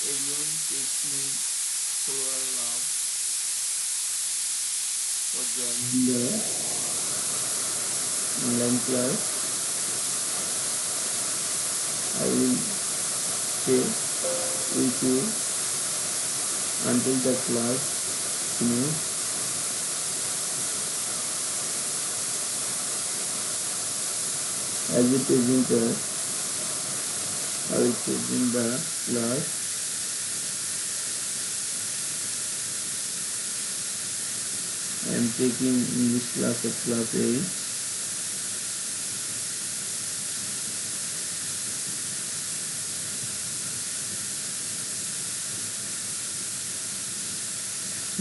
Everyone takes me through our love for joining the online class. I will stay with you until the class finishes. As a presenter, I will present the class. I am taking English class of class 8.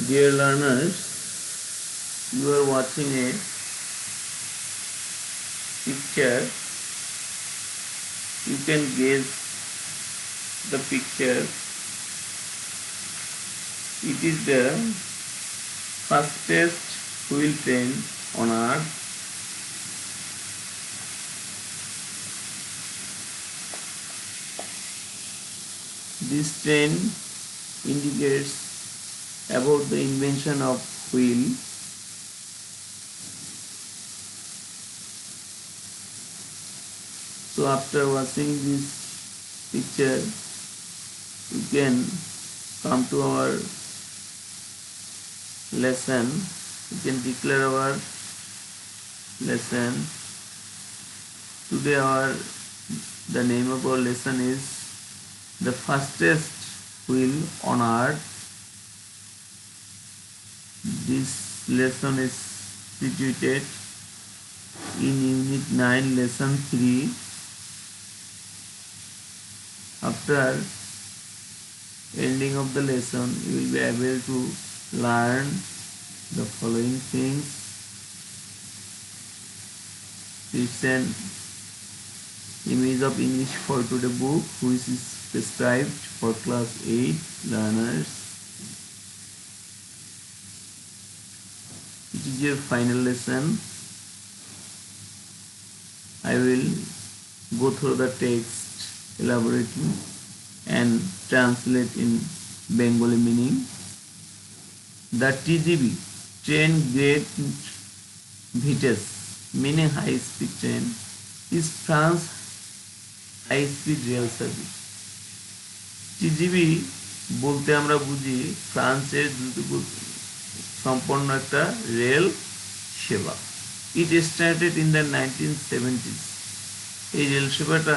Dear learners, you are watching a picture. You can guess the picture. It is the fastest wheel train on earth. This train indicates about the invention of wheel. So after watching this picture, you can come to our lesson. You can declare our lesson. Today the name of our lesson is the fastest wheel on earth. This lesson is situated in Unit 9, Lesson 3. After ending of the lesson, you will be able to learn the following things. Recent image of English for Today book, which is prescribed for class 8 learners. It is your final lesson. I will go through the text elaborately and translate in Bengali meaning. The TGV, Train Great Vitesse, meaning high speed train, is France high speed rail service. TGV বলতে আমরা বুঝি ফ্রান্সের দ্রুতগতি সম্পন্ন একটা rail সেবা। It started in the 1970s. এই rail সেবাটা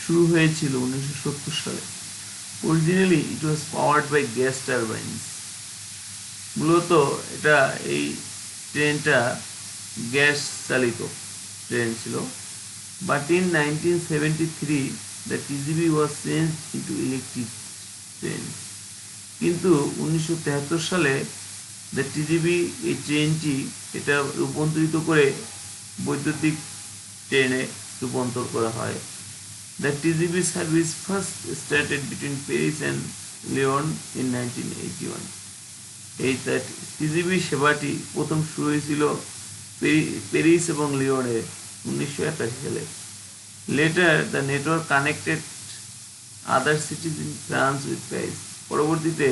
শুরু হয়েছিল 1970 সালে। Originally it was powered by gas turbines. মূলত এই ট্রেনটা গ্যাস চালিত ট্রেন ছিল। But in 1973 the TGV was changed into electric train. কিন্তু 1973 সালে the TGV এই ট্রেনটি এটা রূপান্তরিত করে বৈদ্যুতিক ট্রেনে রূপান্তর করা হয়। The TGV service first started between Paris and Lyon in 1981. এই TGV সেবাটি প্রথম শুরু হয়েছিল প্যারিস এবং লিওনে 1981 সালে। Later the network connected other cities in France with Paris. পরবর্তীতে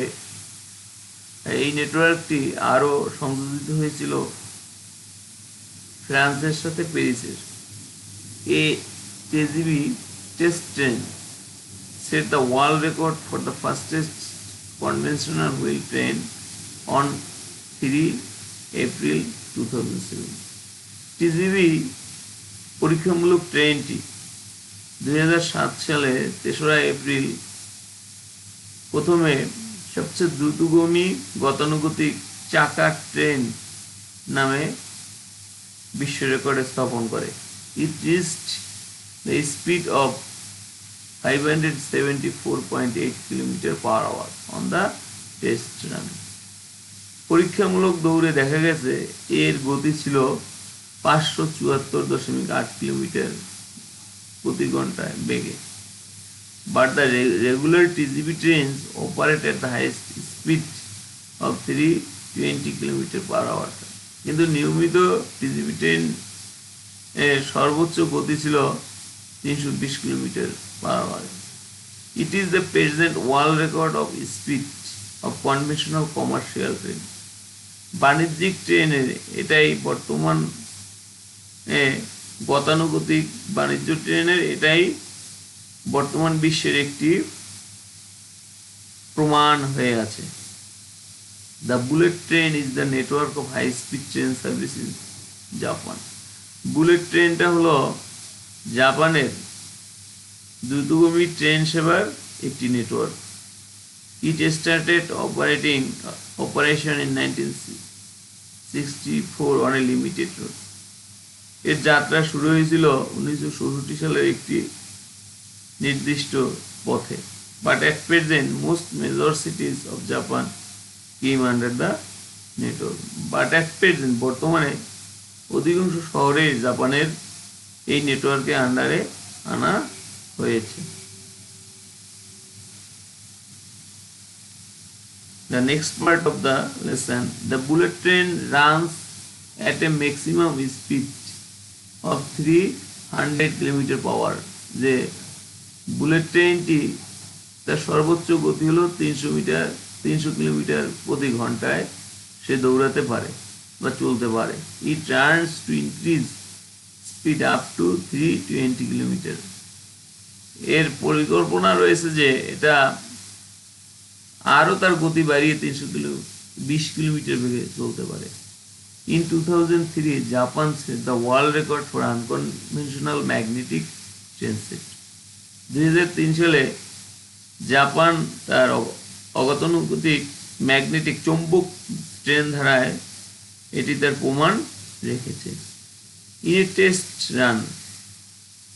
এই নেটওয়ার্কটি আরো সংযোজিত হয়েছিল ফ্রান্সের সাথে প্যারিসের। A TGV test train set the world record for the fastest conventional wheel train on 3 April 2007. TGV পরীক্ষামূলক ট্রেনটি 2007 সালে 3রা এপ্রিল প্রথমে সবচেয়ে দ্রুতগামী গতানুগতিক চাকা ট্রেন নামে বিশ্ব রেকর্ড স্থাপন করে। It reached the speed of 574.8 km/h on the test run. পরীক্ষামূলক দৌড়ে দেখা গেছে এর গতি ছিল 574.8 কিলোমিটার প্রতি ঘন্টায় বেগে। But the regular TGV trains operate at the highest speed of 320 km/h. কিন্তু নিয়মিত TGV ট্রেন এর সর্বোচ্চ গতি ছিল 320 km/h. It is the present world record of speed of conventional commercial train. বাণিজ্যিক ট্রেনের এটাই বর্তমান গতানুগতিক বাণিজ্য ট্রেনের এটাই বর্তমান বিশ্বের একটি প্রমাণ হয়ে আছে। The bullet train is the network of high-speed train service in Japan. Bullet ট্রেনটা হলো জাপানের দ্রুতগামী ট্রেন সেবার একটি network. It started operation in 1964 on a limited route. এর যাত্রা শুরু হয়েছিল 1964 সালের একটি নির্দিষ্ট পথে। But at present, most major cities of Japan came under the network. But at present, বর্তমানে অধিকাংশ শহরে জাপানের এই নেটওয়ার্কের আন্ডারে আনা হয়েছে। The next part of the lesson, the bullet train runs at a maximum speed of 300 km per hour. যে বুলেট ট্রেনটি তার সর্বোচ্চ গতি হলো 300 কিলোমিটার প্রতি ঘন্টায় সে দৌড়াতে পারে বা চলতে পারে। It runs to increase speed up to 320 kilometre. এর পরিকল্পনা রয়েছে যে এটা আরও তার গতি বাড়িয়ে 20 কিলোমিটার বেগে চলতে পারে। In 2003, Japan set the world record for unconventional magnetic train set. 2003 সালে জাপান তার অগতানুগতিক ম্যাগনেটিক চৌম্বক ট্রেন ধারায় এটি তার প্রমাণ রেখেছে। In a test run,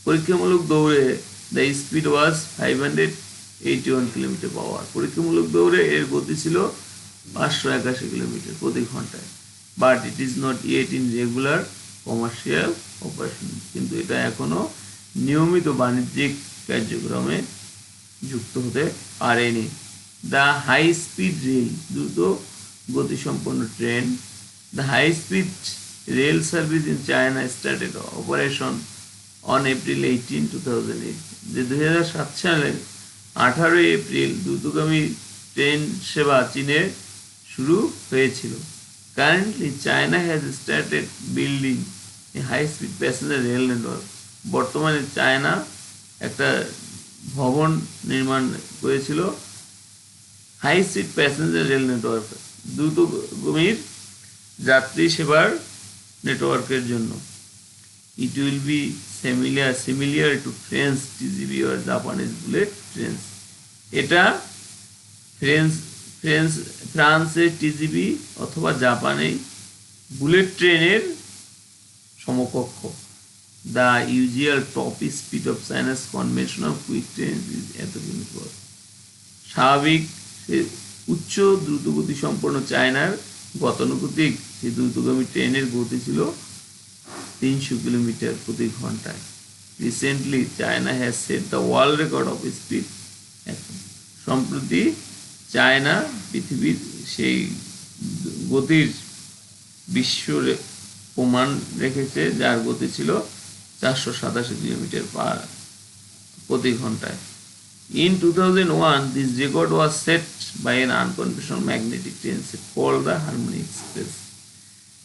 পরীক্ষামূলক দৌড়ে the speed was 581 km per hour. পরীক্ষামূলক দৌড়ে এর গতি ছিল 581 কিলোমিটার প্রতি ঘন্টায়। But it is not yet in regular commercial operation. কিন্তু এটা এখনো নিয়মিত বাণিজ্যিক কার্যক্রমে যুক্ত হতে পারেনি। The high speed rail, দ্রুত গতিসম্পন্ন train. The high speed rail service in China started operation on April 18, 2008. যে 2007 সালের 18 এপ্রিল দ্রুতগামী ট্রেন সেবা চীনে শুরু হয়েছিল। Currently, China has started building a high-speed passenger rail network. বর্তমানে চায়না একটা ভবন নির্মাণ করেছিল high speed passenger rail network, দ্রুতগামীর যাত্রী সেবার নেটওয়ার্কের জন্য। It will be similar to French TGV or Japanese bullet trains. এটা ফ্রান্সের টিজিবি অথবা জাপানে বুলেট ট্রেনের সমকক্ষ। The usual top speed of China's conventional quick trains is এত কিলোমিটার। স্বাভাবিক উচ্চ দ্রুতগতি সম্পন্ন চায়নার গতানুগতিক সেই দ্রুতগামী ট্রেনের গতি ছিল 300 কিলোমিটার প্রতি ঘন্টায়। Recently China has set the world record of speed. সম্প্রতি চায়না পৃথিবীর সেই গতির বিশ্ব প্রমাণ রেখেছে যার গতি ছিল 487 কিলোমিটার প্রতি ঘন্টায়। In 2001, this record was set by an unconventional magnetic train set called the Harmony Express.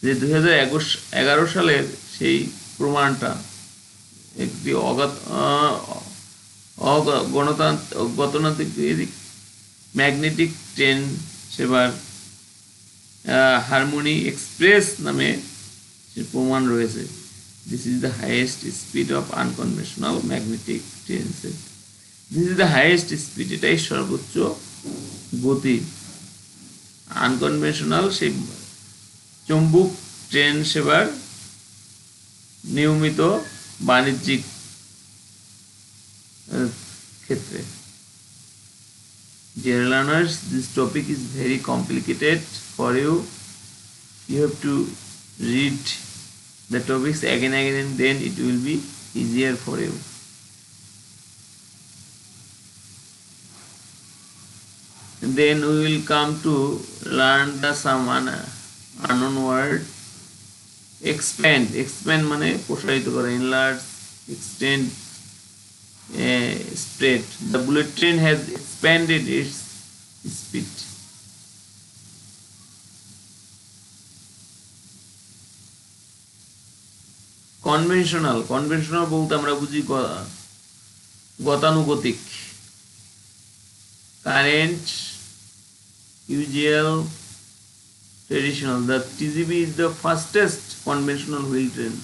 যে 2011 সালের সেই প্রমাণটা একটি গতানুগতিক ম্যাগনেটিক ট্রেন সেবার হারমোনি এক্সপ্রেস নামে প্রমাণ রয়েছে। This is the highest speed of unconventional magnetic train set. This is the highest speed. এটাই সর্বোচ্চ গতি আনকনভেনশনাল সেই চৌম্বক ট্রেন সেবার নিয়মিত বাণিজ্যিক ক্ষেত্রে। Dear learners, this topic is very complicated for you. You have to read the topics again and then it will be easier for you. Then we will come to learn some unknown word. Expand মানে প্রসারিত করা, enlarge, extend spread. The bullet train has expanded its speed. Conventional বলতে আমরা বুঝি গতানুগতিক, current, usual, traditional. The TGV is the fastest conventional wheel train.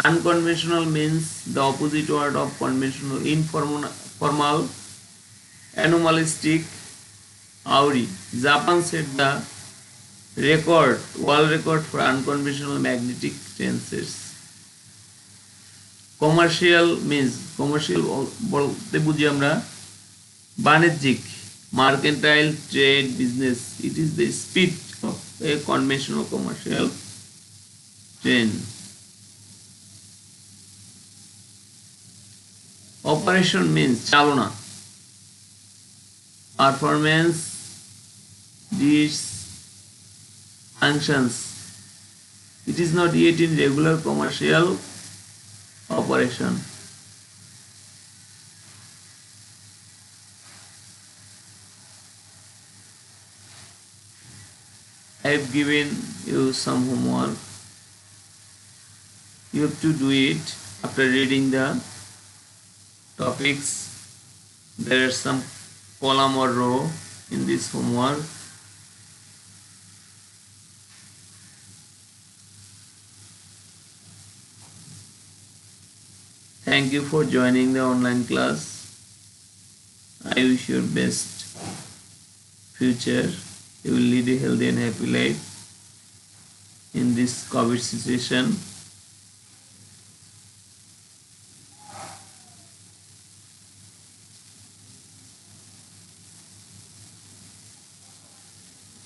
Unconventional means the opposite word of conventional, informal, anomalistic, Auri. Japan set the world record for unconventional magnetic train sets. Commercial means, commercial বলতে বুঝি আমরা বাণিজ্যিক, mercantile, trade, business. It is the speed of a conventional commercial train. Operation means chalona, performance, deeds, functions. It is not yet in regular commercial operation. I have given you some homework. You have to do it after reading the topics. There are some column or row in this homework. Thank you for joining the online class. I wish you best future. You will lead a healthy and happy life in this COVID situation.